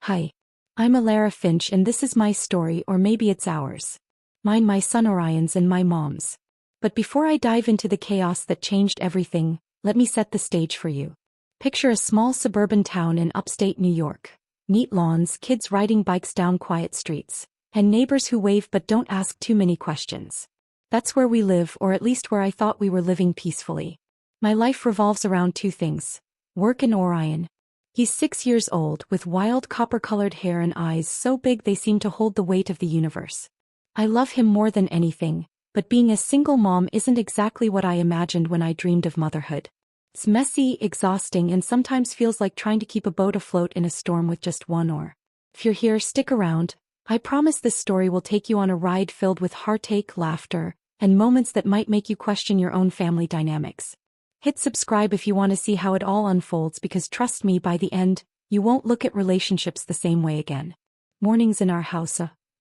Hi. I'm Elara Finch and this is my story, or maybe it's ours. Mine, my son Orion's, and my mom's. But before I dive into the chaos that changed everything, let me set the stage for you. Picture a small suburban town in upstate New York. Neat lawns, kids riding bikes down quiet streets, and neighbors who wave but don't ask too many questions. That's where we live, or at least where I thought we were living peacefully. My life revolves around two things: work and Orion. He's 6 years old, with wild copper-colored hair and eyes so big they seem to hold the weight of the universe. I love him more than anything, but being a single mom isn't exactly what I imagined when I dreamed of motherhood. It's messy, exhausting, and sometimes feels like trying to keep a boat afloat in a storm with just one oar. If you're here, stick around. I promise this story will take you on a ride filled with heartache, laughter, and moments that might make you question your own family dynamics. Hit subscribe if you want to see how it all unfolds, because trust me, by the end, you won't look at relationships the same way again. Mornings in our house,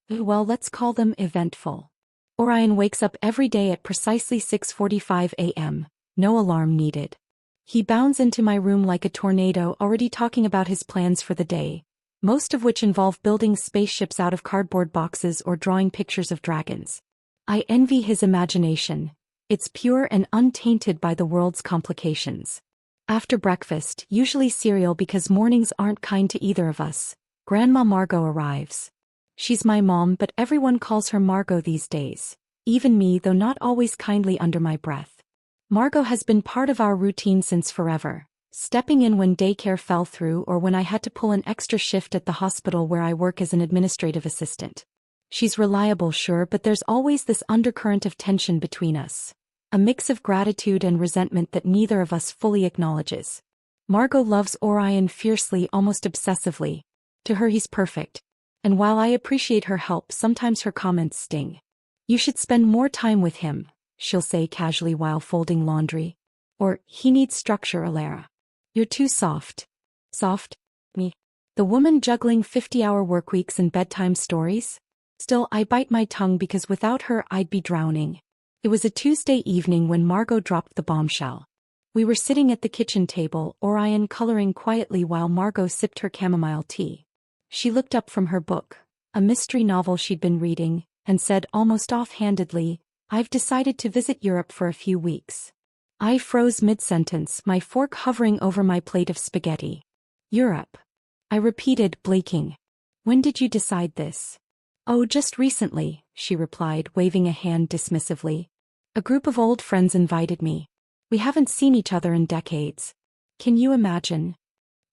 well, let's call them eventful. Orion wakes up every day at precisely 6:45 a.m., no alarm needed. He bounds into my room like a tornado, already talking about his plans for the day, most of which involve building spaceships out of cardboard boxes or drawing pictures of dragons. I envy his imagination. It's pure and untainted by the world's complications. After breakfast, usually cereal because mornings aren't kind to either of us, Grandma Margot arrives. She's my mom, but everyone calls her Margot these days. Even me, though not always kindly under my breath. Margot has been part of our routine since forever, stepping in when daycare fell through or when I had to pull an extra shift at the hospital where I work as an administrative assistant. She's reliable, sure, but there's always this undercurrent of tension between us. A mix of gratitude and resentment that neither of us fully acknowledges. Margot loves Orion fiercely, almost obsessively. To her he's perfect. And while I appreciate her help, sometimes her comments sting. "You should spend more time with him," she'll say casually while folding laundry. Or, "He needs structure, Elara. You're too soft." Soft? Me? The woman juggling 50-hour workweeks and bedtime stories? Still, I bite my tongue because without her I'd be drowning. It was a Tuesday evening when Margot dropped the bombshell. We were sitting at the kitchen table, Orion coloring quietly while Margot sipped her chamomile tea. She looked up from her book, a mystery novel she'd been reading, and said almost offhandedly, "I've decided to visit Europe for a few weeks." I froze mid-sentence, my fork hovering over my plate of spaghetti. "Europe?" I repeated, blinking. "When did you decide this?" "Oh, just recently," she replied, waving a hand dismissively. "A group of old friends invited me. We haven't seen each other in decades. Can you imagine?"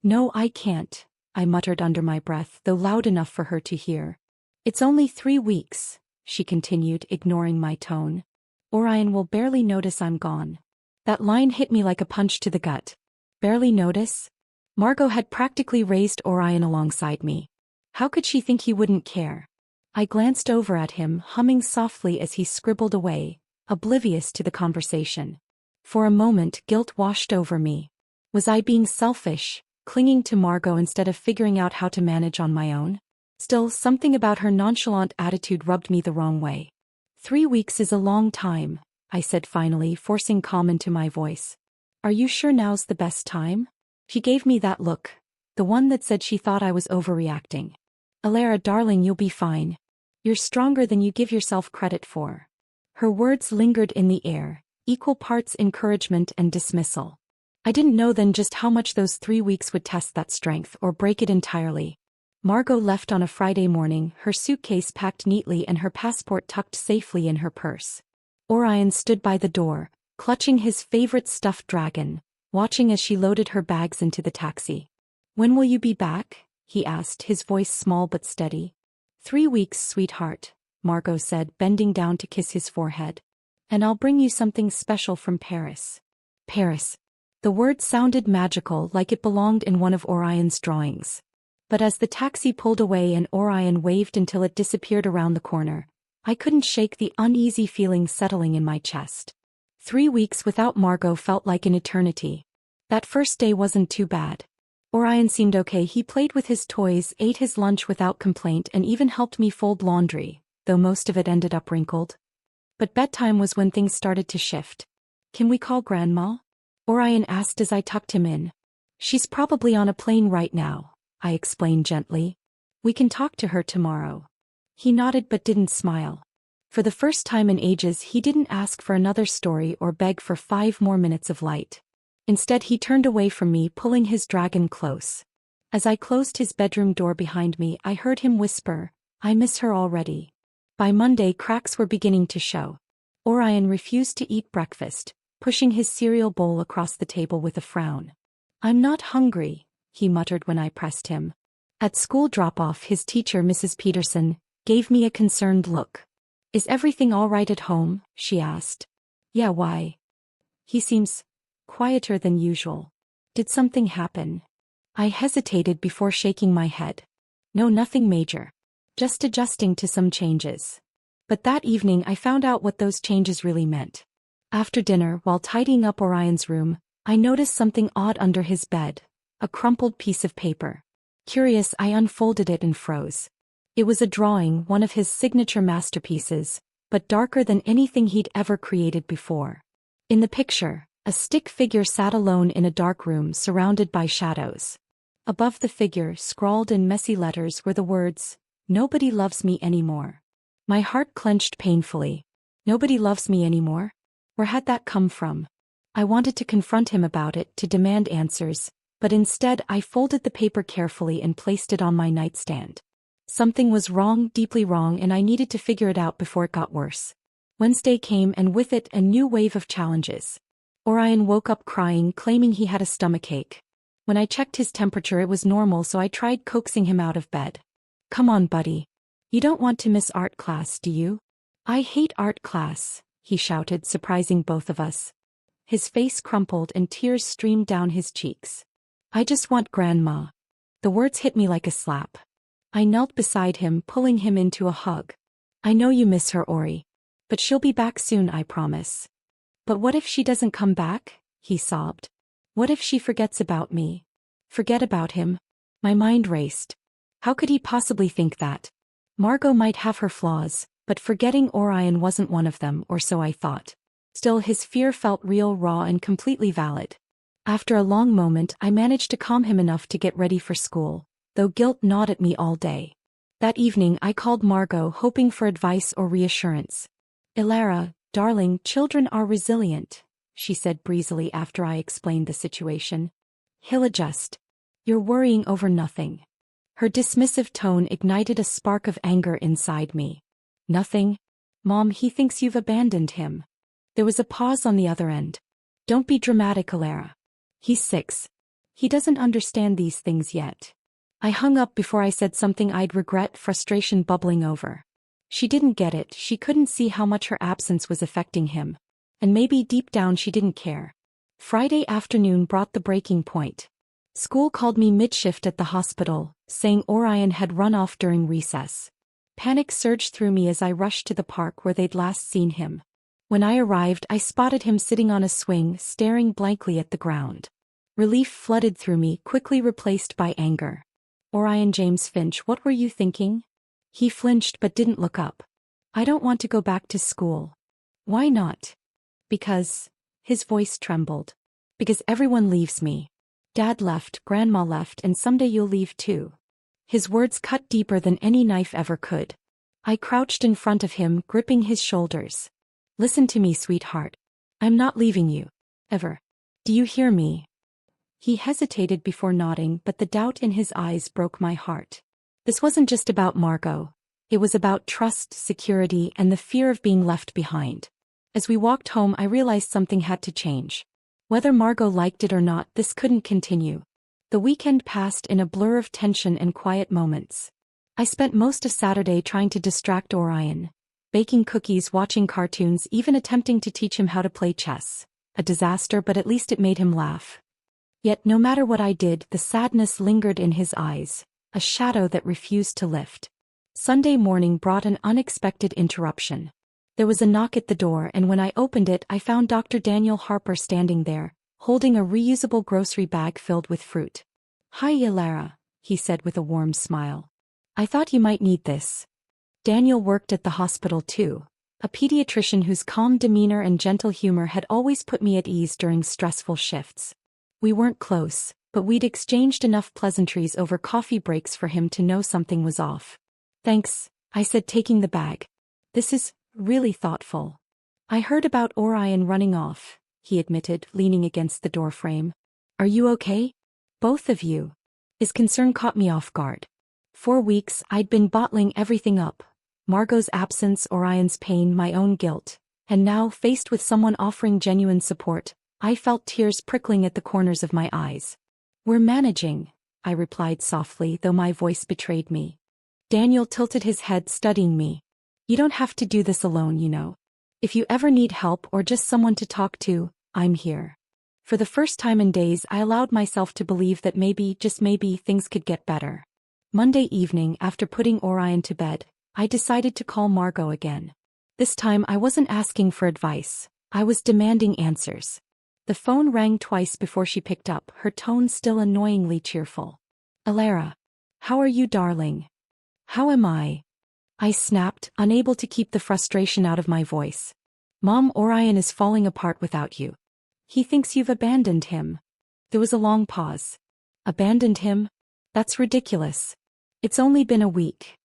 "No, I can't," I muttered under my breath, though loud enough for her to hear. "It's only 3 weeks," she continued, ignoring my tone. "Orion will barely notice I'm gone." That line hit me like a punch to the gut. Barely notice? Margot had practically raised Orion alongside me. How could she think he wouldn't care? I glanced over at him, humming softly as he scribbled away, oblivious to the conversation. For a moment, guilt washed over me. Was I being selfish, clinging to Margot instead of figuring out how to manage on my own? Still, something about her nonchalant attitude rubbed me the wrong way. 3 weeks is a long time, I said finally, forcing calm into my voice. "Are you sure now's the best time?" She gave me that look, the one that said she thought I was overreacting. "Elara, darling, you'll be fine. You're stronger than you give yourself credit for." Her words lingered in the air, equal parts encouragement and dismissal. I didn't know then just how much those 3 weeks would test that strength or break it entirely. Margot left on a Friday morning, her suitcase packed neatly and her passport tucked safely in her purse. Orion stood by the door, clutching his favorite stuffed dragon, watching as she loaded her bags into the taxi. "When will you be back?" he asked, his voice small but steady. 3 weeks, sweetheart," Margot said, bending down to kiss his forehead. "And I'll bring you something special from Paris." Paris. The word sounded magical, like it belonged in one of Orion's drawings. But as the taxi pulled away and Orion waved until it disappeared around the corner, I couldn't shake the uneasy feeling settling in my chest. 3 weeks without Margot felt like an eternity. That first day wasn't too bad. Orion seemed okay. He played with his toys, ate his lunch without complaint, and even helped me fold laundry, though most of it ended up wrinkled. But bedtime was when things started to shift. "Can we call Grandma?" Orion asked as I tucked him in. "She's probably on a plane right now," I explained gently. We can talk to her tomorrow. He nodded but didn't smile. For the first time in ages he didn't ask for another story or beg for 5 more minutes of light. Instead he turned away from me, pulling his dragon close. As I closed his bedroom door behind me, I heard him whisper, "I miss her already." By Monday cracks were beginning to show. Orion refused to eat breakfast, pushing his cereal bowl across the table with a frown. "I'm not hungry," he muttered when I pressed him. At school drop-off, his teacher, Mrs. Peterson, gave me a concerned look. "Is everything all right at home?" she asked. "Yeah, why?" "He seems quieter than usual. Did something happen?" I hesitated before shaking my head. "No, nothing major. Just adjusting to some changes." But that evening I found out what those changes really meant. After dinner, while tidying up Orion's room, I noticed something odd under his bed, a crumpled piece of paper. Curious, I unfolded it and froze. It was a drawing, one of his signature masterpieces, but darker than anything he'd ever created before. In the picture, a stick figure sat alone in a dark room surrounded by shadows. Above the figure, scrawled in messy letters, were the words, "Nobody loves me anymore." My heart clenched painfully. Nobody loves me anymore? Where had that come from? I wanted to confront him about it, to demand answers, but instead I folded the paper carefully and placed it on my nightstand. Something was wrong, deeply wrong, and I needed to figure it out before it got worse. Wednesday came, and with it a new wave of challenges. Orion woke up crying, claiming he had a stomachache. When I checked his temperature it was normal, so I tried coaxing him out of bed. "Come on, buddy. You don't want to miss art class, do you?" "I hate art class," he shouted, surprising both of us. His face crumpled and tears streamed down his cheeks. "I just want Grandma." The words hit me like a slap. I knelt beside him, pulling him into a hug. "I know you miss her, Ori. But she'll be back soon, I promise." "But what if she doesn't come back?" he sobbed. "What if she forgets about me?" Forget about him? My mind raced. How could he possibly think that? Margot might have her flaws, but forgetting Orion wasn't one of them, or so I thought. Still, his fear felt real, raw, and completely valid. After a long moment, I managed to calm him enough to get ready for school, though guilt gnawed at me all day. That evening I called Margot, hoping for advice or reassurance. "Elara, darling, children are resilient," she said breezily after I explained the situation. "He'll adjust. You're worrying over nothing." Her dismissive tone ignited a spark of anger inside me. "Nothing? Mom, he thinks you've abandoned him." There was a pause on the other end. "Don't be dramatic, Elara. He's 6. He doesn't understand these things yet." I hung up before I said something I'd regret, frustration bubbling over. She didn't get it, she couldn't see how much her absence was affecting him. And maybe deep down she didn't care. Friday afternoon brought the breaking point. School called me mid-shift at the hospital, saying Orion had run off during recess. Panic surged through me as I rushed to the park where they'd last seen him. When I arrived, I spotted him sitting on a swing, staring blankly at the ground. Relief flooded through me, quickly replaced by anger. "Orion James Finch, what were you thinking?" He flinched but didn't look up. "I don't want to go back to school." "Why not?" "Because..." His voice trembled. "Because everyone leaves me. Dad left, Grandma left, and someday you'll leave too." His words cut deeper than any knife ever could. I crouched in front of him, gripping his shoulders. "Listen to me, sweetheart. I'm not leaving you. Ever. Do you hear me?" He hesitated before nodding, but the doubt in his eyes broke my heart. This wasn't just about Margot. It was about trust, security, and the fear of being left behind. As we walked home, I realized something had to change. Whether Margot liked it or not, this couldn't continue. The weekend passed in a blur of tension and quiet moments. I spent most of Saturday trying to distract Orion, baking cookies, watching cartoons, even attempting to teach him how to play chess. A disaster, but at least it made him laugh. Yet no matter what I did, the sadness lingered in his eyes, a shadow that refused to lift. Sunday morning brought an unexpected interruption. There was a knock at the door, and when I opened it, I found Dr. Daniel Harper standing there, holding a reusable grocery bag filled with fruit. "Hi, Elara," he said with a warm smile. "I thought you might need this." Daniel worked at the hospital too, a pediatrician whose calm demeanor and gentle humor had always put me at ease during stressful shifts. We weren't close, but we'd exchanged enough pleasantries over coffee breaks for him to know something was off. "Thanks," I said, taking the bag. "This is really thoughtful." "I heard about Orion running off," he admitted, leaning against the doorframe. "Are you okay? Both of you?" His concern caught me off guard. For weeks, I'd been bottling everything up. Margot's absence, Orion's pain, my own guilt. And now, faced with someone offering genuine support, I felt tears prickling at the corners of my eyes. "We're managing," I replied softly, though my voice betrayed me. Daniel tilted his head, studying me. "You don't have to do this alone, you know. If you ever need help or just someone to talk to, I'm here." For the first time in days, I allowed myself to believe that maybe, just maybe, things could get better. Monday evening, after putting Orion to bed, I decided to call Margot again. This time I wasn't asking for advice, I was demanding answers. The phone rang twice before she picked up, her tone still annoyingly cheerful. "Elara. How are you, darling?" "How am I?" I snapped, unable to keep the frustration out of my voice. "Mom, Orion is falling apart without you. He thinks you've abandoned him." There was a long pause. "Abandoned him? That's ridiculous. It's only been a week."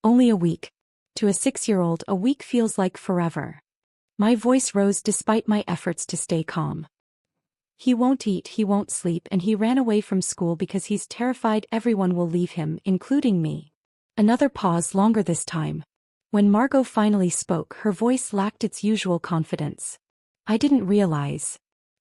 "Only a week. To a 6-year-old, a week feels like forever." My voice rose despite my efforts to stay calm. "He won't eat, he won't sleep, and he ran away from school because he's terrified everyone will leave him, including me." Another pause, longer this time. When Margot finally spoke, her voice lacked its usual confidence. "I didn't realize."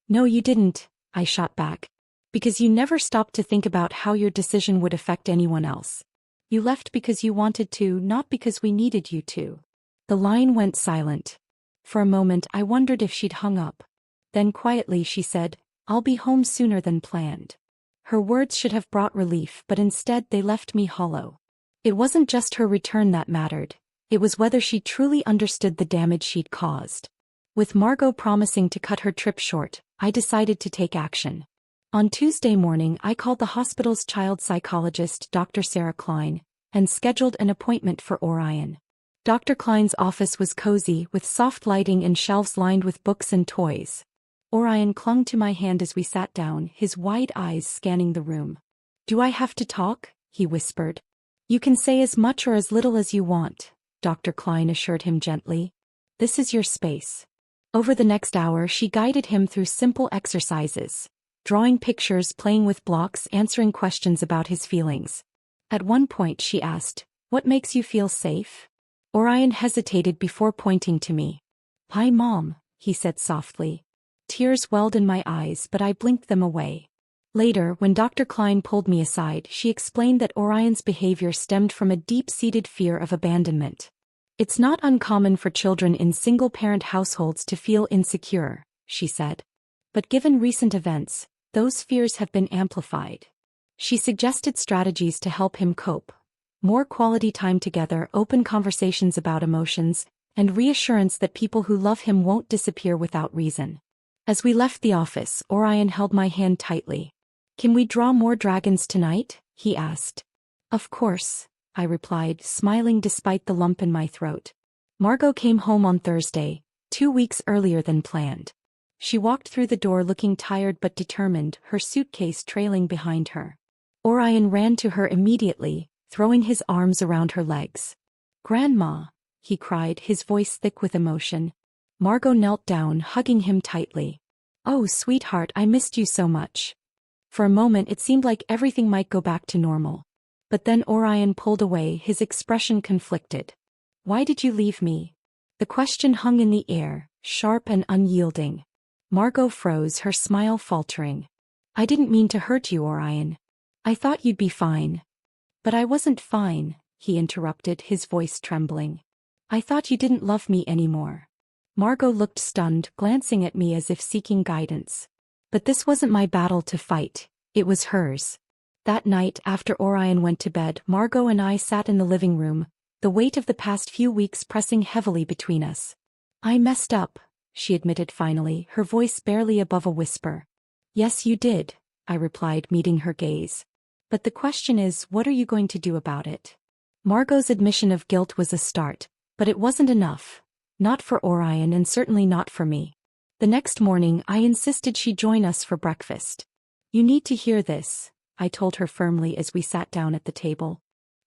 "No, you didn't," I shot back. "Because you never stopped to think about how your decision would affect anyone else. You left because you wanted to, not because we needed you to." The line went silent. For a moment I wondered if she'd hung up. Then quietly she said, "I'll be home sooner than planned." Her words should have brought relief, but instead they left me hollow. It wasn't just her return that mattered. It was whether she truly understood the damage she'd caused. With Margot promising to cut her trip short, I decided to take action. On Tuesday morning, I called the hospital's child psychologist, Dr. Sarah Klein, and scheduled an appointment for Orion. Dr. Klein's office was cozy, with soft lighting and shelves lined with books and toys. Orion clung to my hand as we sat down, his wide eyes scanning the room. "Do I have to talk?" he whispered. "You can say as much or as little as you want," Dr. Klein assured him gently. "This is your space." Over the next hour, she guided him through simple exercises. Drawing pictures, playing with blocks, answering questions about his feelings. At one point she asked, "What makes you feel safe?" Orion hesitated before pointing to me. "Hi, Mom," he said softly. Tears welled in my eyes, but I blinked them away. Later, when Dr. Klein pulled me aside, she explained that Orion's behavior stemmed from a deep-seated fear of abandonment. "It's not uncommon for children in single-parent households to feel insecure," she said. "But given recent events, those fears have been amplified." She suggested strategies to help him cope. More quality time together, open conversations about emotions, and reassurance that people who love him won't disappear without reason. As we left the office, Orion held my hand tightly. "Can we draw more dragons tonight?" he asked. "Of course," I replied, smiling despite the lump in my throat. Margot came home on Thursday, 2 weeks earlier than planned. She walked through the door looking tired but determined, her suitcase trailing behind her. Orion ran to her immediately, throwing his arms around her legs. "Grandma," he cried, his voice thick with emotion. Margot knelt down, hugging him tightly. "Oh, sweetheart, I missed you so much." For a moment it seemed like everything might go back to normal. But then Orion pulled away, his expression conflicted. "Why did you leave me?" The question hung in the air, sharp and unyielding. Margot froze, her smile faltering. "I didn't mean to hurt you, Orion. I thought you'd be fine." "But I wasn't fine," he interrupted, his voice trembling. "I thought you didn't love me anymore." Margot looked stunned, glancing at me as if seeking guidance. But this wasn't my battle to fight, it was hers. That night, after Orion went to bed, Margot and I sat in the living room, the weight of the past few weeks pressing heavily between us. "I messed up," she admitted finally, her voice barely above a whisper. "Yes, you did," I replied, meeting her gaze. "But the question is, what are you going to do about it?" Margot's admission of guilt was a start, but it wasn't enough. Not for Orion and certainly not for me. The next morning, I insisted she join us for breakfast. You need to hear this, I told her firmly as we sat down at the table.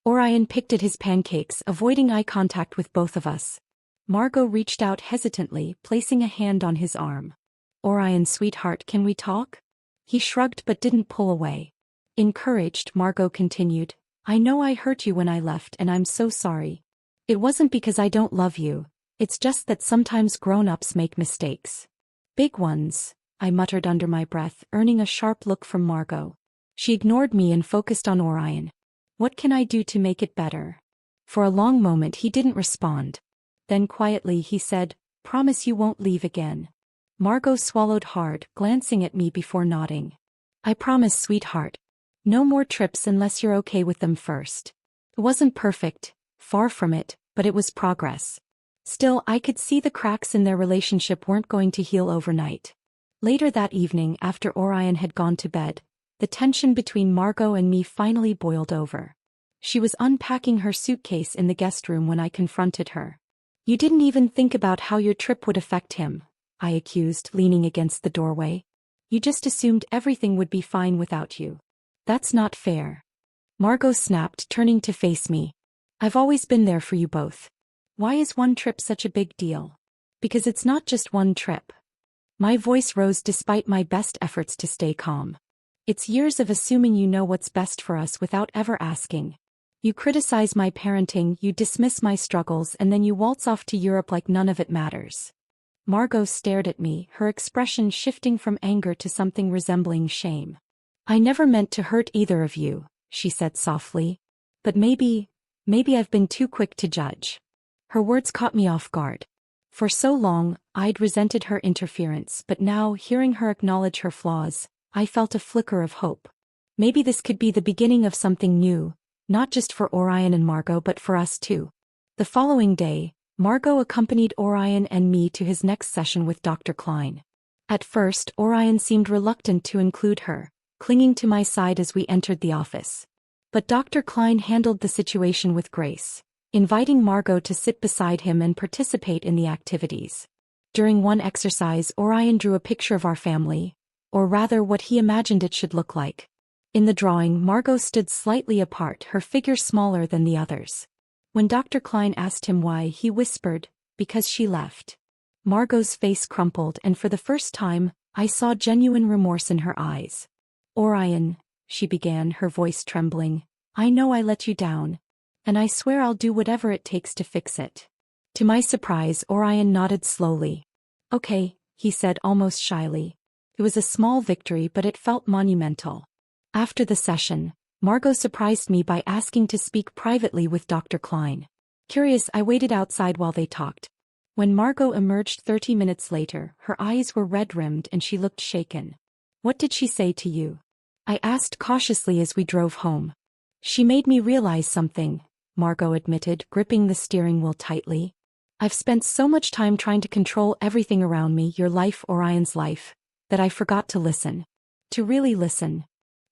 Orion picked at his pancakes, avoiding eye contact with both of us. Margot reached out hesitantly, placing a hand on his arm. Orion, sweetheart, can we talk? He shrugged but didn't pull away. Encouraged, Margot continued, I know I hurt you when I left and I'm so sorry. It wasn't because I don't love you, it's just that sometimes grown-ups make mistakes. Big ones, I muttered under my breath, earning a sharp look from Margot. She ignored me and focused on Orion. What can I do to make it better? For a long moment he didn't respond. Then quietly he said, promise you won't leave again. Margot swallowed hard, glancing at me before nodding. I promise, sweetheart. No more trips unless you're okay with them first. It wasn't perfect, far from it, but it was progress. Still, I could see the cracks in their relationship weren't going to heal overnight. Later that evening, after Orion had gone to bed, the tension between Margot and me finally boiled over. She was unpacking her suitcase in the guest room when I confronted her. You didn't even think about how your trip would affect him, I accused, leaning against the doorway. You just assumed everything would be fine without you. That's not fair. Margot snapped, turning to face me. I've always been there for you both. Why is one trip such a big deal? Because it's not just one trip. My voice rose despite my best efforts to stay calm. It's years of assuming you know what's best for us without ever asking. You criticize my parenting, you dismiss my struggles, and then you waltz off to Europe like none of it matters. Margot stared at me, her expression shifting from anger to something resembling shame. I never meant to hurt either of you, she said softly. But maybe I've been too quick to judge. Her words caught me off guard. For so long, I'd resented her interference, but now, hearing her acknowledge her flaws, I felt a flicker of hope. Maybe this could be the beginning of something new, not just for Orion and Margot but for us too. The following day, Margot accompanied Orion and me to his next session with Dr. Klein. At first, Orion seemed reluctant to include her, clinging to my side as we entered the office. But Dr. Klein handled the situation with grace, inviting Margot to sit beside him and participate in the activities. During one exercise, Orion drew a picture of our family, or rather what he imagined it should look like. In the drawing, Margot stood slightly apart, her figure smaller than the others. When Dr. Klein asked him why, he whispered, because she left. Margot's face crumpled, and for the first time, I saw genuine remorse in her eyes. Orion, she began, her voice trembling, I know I let you down, and I swear I'll do whatever it takes to fix it. To my surprise, Orion nodded slowly. Okay, he said almost shyly. It was a small victory, but it felt monumental. After the session, Margot surprised me by asking to speak privately with Dr. Klein. Curious, I waited outside while they talked. When Margot emerged 30 minutes later, her eyes were red-rimmed and she looked shaken. What did she say to you? I asked cautiously as we drove home. She made me realize something, Margot admitted, gripping the steering wheel tightly. I've spent so much time trying to control everything around me, your life, Orion's life, that I forgot to listen. To really listen.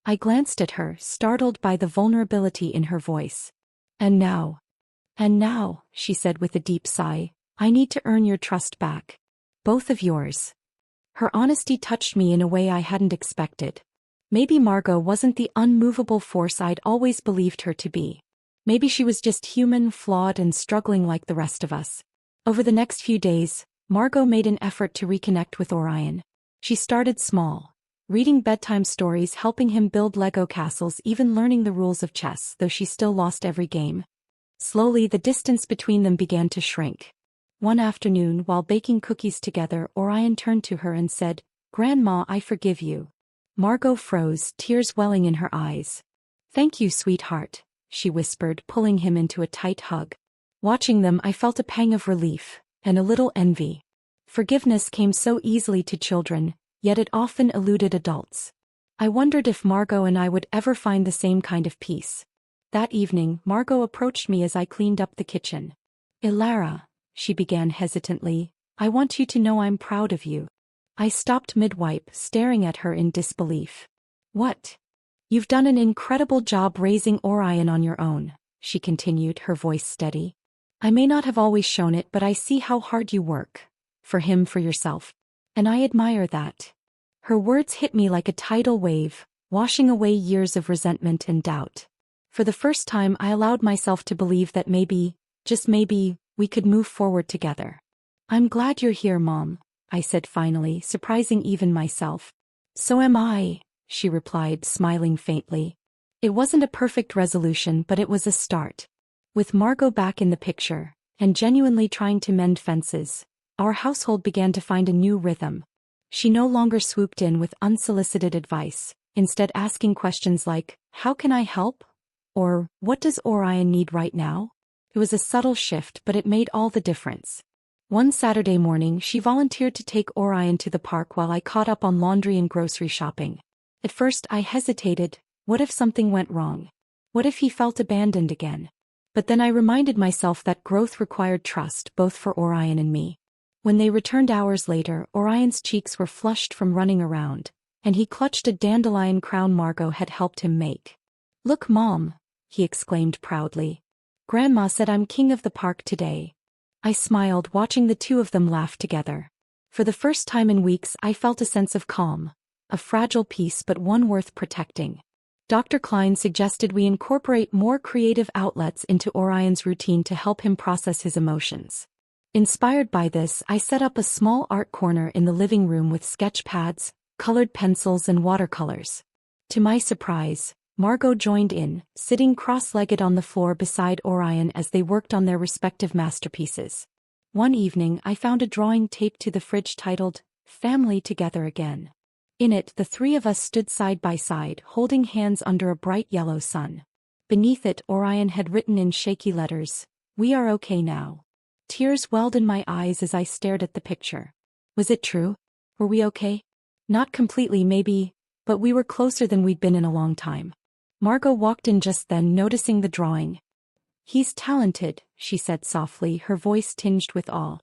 I glanced at her, startled by the vulnerability in her voice. And now, she said with a deep sigh, I need to earn your trust back. Both of yours. Her honesty touched me in a way I hadn't expected. Maybe Margot wasn't the unmovable force I'd always believed her to be. Maybe she was just human, flawed, and struggling like the rest of us. Over the next few days, Margot made an effort to reconnect with Orion. She started small, reading bedtime stories, helping him build Lego castles, even learning the rules of chess, though she still lost every game. Slowly, the distance between them began to shrink. One afternoon, while baking cookies together, Orion turned to her and said, Grandma, I forgive you. Margot froze, tears welling in her eyes. Thank you, sweetheart, she whispered, pulling him into a tight hug. Watching them, I felt a pang of relief, and a little envy. Forgiveness came so easily to children, yet it often eluded adults. I wondered if Margot and I would ever find the same kind of peace. That evening, Margot approached me as I cleaned up the kitchen. Elara, she began hesitantly, I want you to know I'm proud of you. I stopped mid-wipe, staring at her in disbelief. What? You've done an incredible job raising Orion on your own, she continued, her voice steady. I may not have always shown it, but I see how hard you work. For him, for yourself. And I admire that. Her words hit me like a tidal wave, washing away years of resentment and doubt. For the first time I allowed myself to believe that maybe, just maybe, we could move forward together. "I'm glad you're here, Mom," I said finally, surprising even myself. "So am I," she replied, smiling faintly. It wasn't a perfect resolution, but it was a start. With Margot back in the picture, and genuinely trying to mend fences, our household began to find a new rhythm. She no longer swooped in with unsolicited advice, instead asking questions like, "How can I help?" Or, "What does Orion need right now?" It was a subtle shift, but it made all the difference. One Saturday morning she volunteered to take Orion to the park while I caught up on laundry and grocery shopping. At first I hesitated. What if something went wrong? What if he felt abandoned again? But then I reminded myself that growth required trust, both for Orion and me. When they returned hours later, Orion's cheeks were flushed from running around, and he clutched a dandelion crown Margot had helped him make. "Look, Mom," he exclaimed proudly. "Grandma said I'm king of the park today." I smiled, watching the two of them laugh together. For the first time in weeks I felt a sense of calm, a fragile peace but one worth protecting. Dr. Klein suggested we incorporate more creative outlets into Orion's routine to help him process his emotions. Inspired by this, I set up a small art corner in the living room with sketch pads, colored pencils and watercolors. To my surprise, Margot joined in, sitting cross-legged on the floor beside Orion as they worked on their respective masterpieces. One evening I found a drawing taped to the fridge titled, "Family Together Again." In it, the three of us stood side by side, holding hands under a bright yellow sun. Beneath it, Orion had written in shaky letters, "We are okay now." Tears welled in my eyes as I stared at the picture. Was it true? Were we okay? Not completely, maybe, but we were closer than we'd been in a long time. Margot walked in just then, noticing the drawing. "He's talented," she said softly, her voice tinged with awe.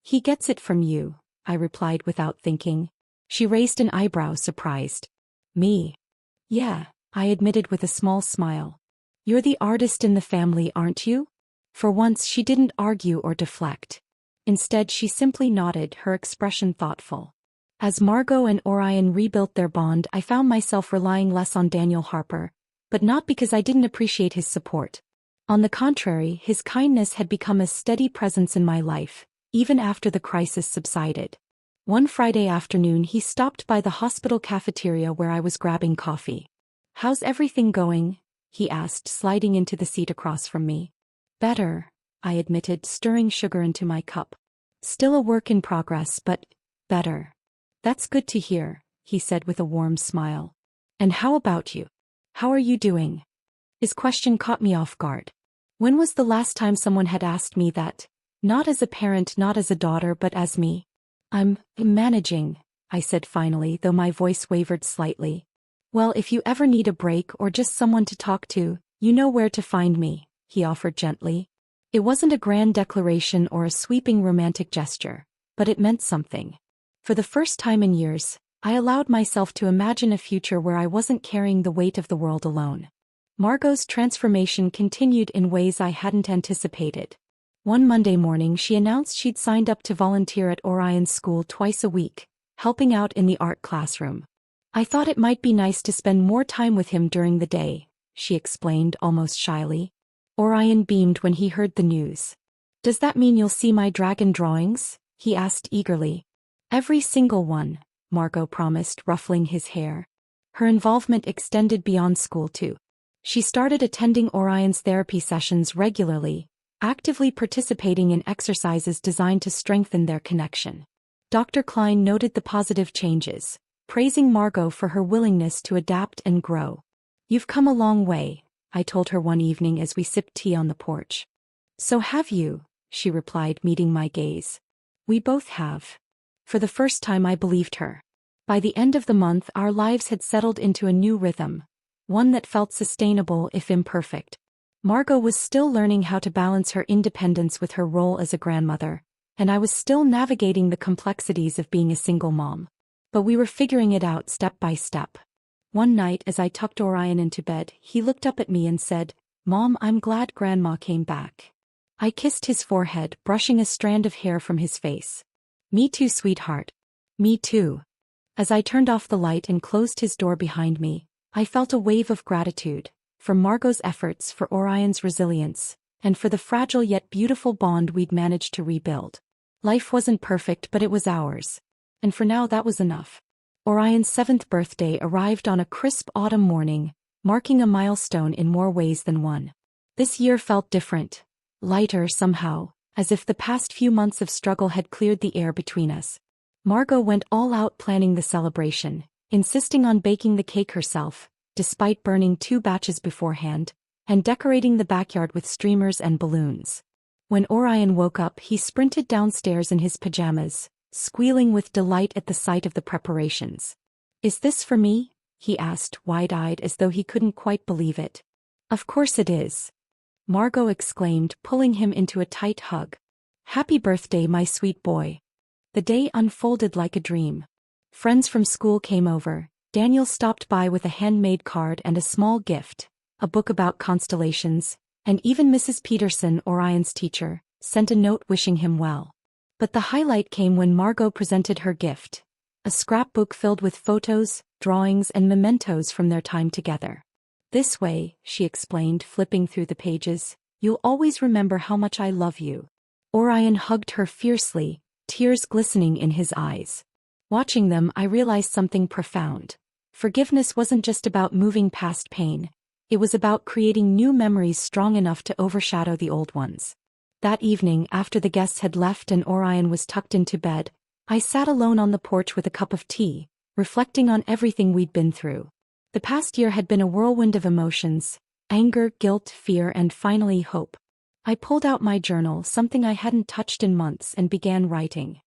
"He gets it from you," I replied without thinking. She raised an eyebrow, surprised. "Me?" "Yeah," I admitted with a small smile. "You're the artist in the family, aren't you?" For once she didn't argue or deflect. Instead she simply nodded, her expression thoughtful. As Margot and Orion rebuilt their bond, I found myself relying less on Daniel Harper, but not because I didn't appreciate his support. On the contrary, his kindness had become a steady presence in my life, even after the crisis subsided. One Friday afternoon he stopped by the hospital cafeteria where I was grabbing coffee. "How's everything going?" he asked, sliding into the seat across from me. "Better," I admitted, stirring sugar into my cup. "Still a work in progress, but better." "That's good to hear," he said with a warm smile. "And how about you? How are you doing?" His question caught me off guard. When was the last time someone had asked me that? Not as a parent, not as a daughter, but as me. I'm managing," I said finally, though my voice wavered slightly. "Well, if you ever need a break or just someone to talk to, you know where to find me," he offered gently. It wasn't a grand declaration or a sweeping romantic gesture, but it meant something. For the first time in years, I allowed myself to imagine a future where I wasn't carrying the weight of the world alone. Margot's transformation continued in ways I hadn't anticipated. One Monday morning she announced she'd signed up to volunteer at Orion's school twice a week, helping out in the art classroom. "I thought it might be nice to spend more time with him during the day," she explained almost shyly. Orion beamed when he heard the news. "Does that mean you'll see my dragon drawings?" he asked eagerly. "Every single one," Margot promised, ruffling his hair. Her involvement extended beyond school too. She started attending Orion's therapy sessions regularly, actively participating in exercises designed to strengthen their connection. Dr. Klein noted the positive changes, praising Margot for her willingness to adapt and grow. "You've come a long way," I told her one evening as we sipped tea on the porch. "So have you," she replied, meeting my gaze. "We both have." For the first time I believed her. By the end of the month our lives had settled into a new rhythm, one that felt sustainable if imperfect. Margot was still learning how to balance her independence with her role as a grandmother, and I was still navigating the complexities of being a single mom. But we were figuring it out step by step. One night as I tucked Orion into bed, he looked up at me and said, "Mom, I'm glad Grandma came back." I kissed his forehead, brushing a strand of hair from his face. "Me too, sweetheart. Me too." As I turned off the light and closed his door behind me, I felt a wave of gratitude, for Margot's efforts, for Orion's resilience, and for the fragile yet beautiful bond we'd managed to rebuild. Life wasn't perfect, but it was ours. And for now that was enough. Orion's 7th birthday arrived on a crisp autumn morning, marking a milestone in more ways than one. This year felt different, lighter somehow, as if the past few months of struggle had cleared the air between us. Margot went all out planning the celebration, insisting on baking the cake herself, despite burning 2 batches beforehand, and decorating the backyard with streamers and balloons. When Orion woke up, he sprinted downstairs in his pajamas, squealing with delight at the sight of the preparations. "Is this for me?" he asked, wide-eyed as though he couldn't quite believe it. "Of course it is," Margot exclaimed, pulling him into a tight hug. "Happy birthday, my sweet boy." The day unfolded like a dream. Friends from school came over. Daniel stopped by with a handmade card and a small gift, a book about constellations, and even Mrs. Peterson, Orion's teacher, sent a note wishing him well. But the highlight came when Margot presented her gift, a scrapbook filled with photos, drawings, and mementos from their time together. "This way," she explained, flipping through the pages, "you'll always remember how much I love you." Orion hugged her fiercely, tears glistening in his eyes. Watching them, I realized something profound. Forgiveness wasn't just about moving past pain. It was about creating new memories strong enough to overshadow the old ones. That evening, after the guests had left and Orion was tucked into bed, I sat alone on the porch with a cup of tea, reflecting on everything we'd been through. The past year had been a whirlwind of emotions: anger, guilt, fear, and finally hope. I pulled out my journal, something I hadn't touched in months, and began writing.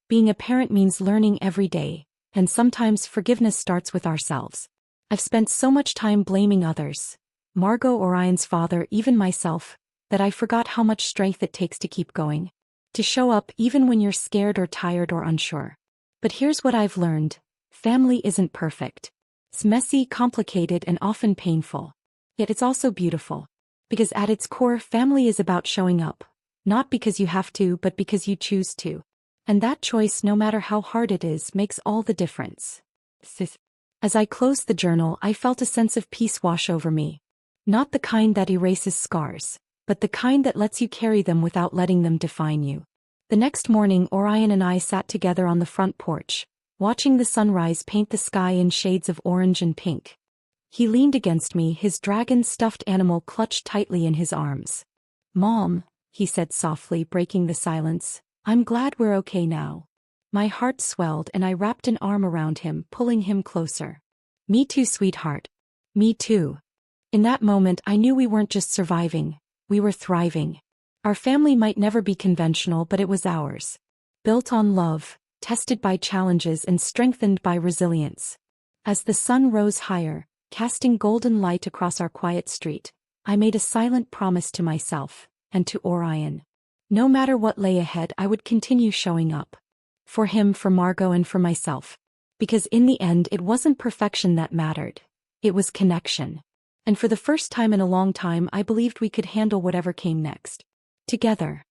Being a parent means learning every day, and sometimes forgiveness starts with ourselves. I've spent so much time blaming others, Margot, Orion's father, even myself, that I forgot how much strength it takes to keep going. To show up even when you're scared or tired or unsure. But here's what I've learned: family isn't perfect. It's messy, complicated, and often painful. Yet it's also beautiful. Because at its core, family is about showing up. Not because you have to, but because you choose to. And that choice, no matter how hard it is, makes all the difference. As I closed the journal, I felt a sense of peace wash over me. Not the kind that erases scars, but the kind that lets you carry them without letting them define you. The next morning, Orion and I sat together on the front porch, watching the sunrise paint the sky in shades of orange and pink. He leaned against me, his dragon stuffed animal clutched tightly in his arms. "Mom," he said softly, breaking the silence, "I'm glad we're okay now." My heart swelled and I wrapped an arm around him, pulling him closer. "Me too, sweetheart. Me too." In that moment, I knew we weren't just surviving, we were thriving. Our family might never be conventional, but it was ours. Built on love, tested by challenges, and strengthened by resilience. As the sun rose higher, casting golden light across our quiet street, I made a silent promise to myself, and to Orion. No matter what lay ahead, I would continue showing up. For him, for Margot, and for myself. Because in the end, it wasn't perfection that mattered. It was connection. And for the first time in a long time, I believed we could handle whatever came next. Together.